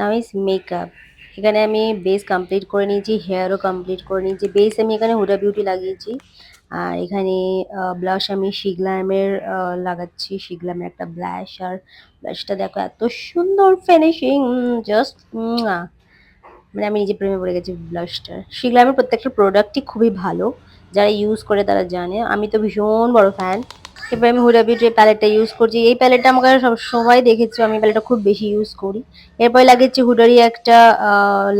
Now is makeup. এখানে আমি base complete করে নিয়েছি, হেয়ারও কমপ্লিট করে নিয়েছি। বেস আমি এখানে হুডা বিউটি লাগিয়েছি। আর এখানে ব্লাশ আমি শিগ্লামের লাগাচ্ছি। শিগ্লামের একটা ব্লাশ, আর ব্লাশটা দেখো এত সুন্দর ফিনিশিং, জাস্ট মানে আমি নিজে প্রেমে পড়ে গেছি ব্লাশটার। শিগ্লামের প্রত্যেকটা প্রোডাক্টই খুবই ভালো, যারা ইউজ করে তারা জানে। আমি তো ভীষণ বড় ফ্যান। এবার আমি হুডা বিউটির প্যালেটটা ইউজ করছি। এই প্যালেটটা আমাকে সব সবাই দেখেছো, আমি প্যালেটটা খুব বেশি ইউজ করি। এরপরে লাগিয়েছি হুডারই একটা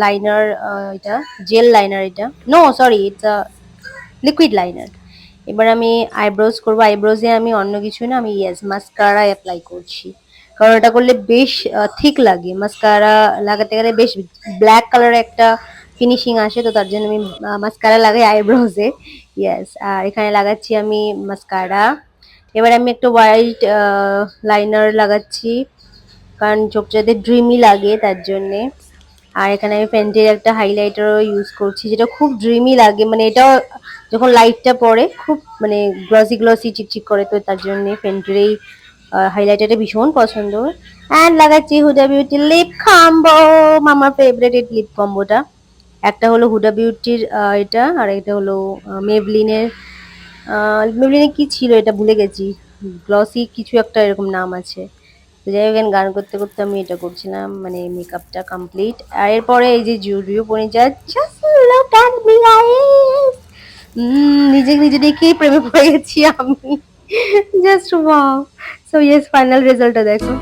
লাইনার, এটা জেল লাইনার। এটা no sorry, it's a liquid liner. এবার আমি আইব্রোজ করবো। আইব্রোজে আমি অন্য কিছু না, আমি ইয়েস মাস্কারা অ্যাপ্লাই করছি, কারণ এটা করলে বেশ থিক লাগে। মাস্কারা লাগাতে গেলে বেশ ব্ল্যাক কালারের একটা ফিনিশিং আসে, তো তার জন্য আমি মাস্কারা লাগাই আইব্রোজে। ইয়েস, আর এখানে লাগাচ্ছি আমি মাস্কারা। এবার আমি একটা হোয়াইট লাইনার লাগাচ্ছি, কারণ চোখটা যাতে ড্রিমি লাগে তার জন্যে। আর এখানে আমি ফেন্টির একটা হাইলাইটারও ইউজ করছি, যেটা খুব ড্রিমি লাগে, মানে এটাও যখন লাইটটা পড়ে খুব মানে গ্লসি গ্লসি চিকচিক করে, তো তার জন্য ফেন্টির এই হাইলাইটারটা ভীষণ পছন্দ। অ্যান্ড লাগাচ্ছি হুডা বিউটি লিপ কম্বো, আমার ফেভারিট এই লিপ কম্বোটা। একটা হলো হুডা বিউটির এটা, আর এটা হলো মেবলিনের। মেবলিনে কি ছিল এটা ভুলে গেছি, গ্লসি কিছু একটা এরকম নাম আছে। তো যাই হোক, গান করতে করতে আমি এটা করছিলাম, মানে মেকআপটা কমপ্লিট। আর এরপরে এই যে জুডিও পরে যা, just look at me guys. নিজে নিজে দেখেই প্রেমে পড়ে গেছি আমি, just wow. So yes, final রেজাল্টটা দেখো।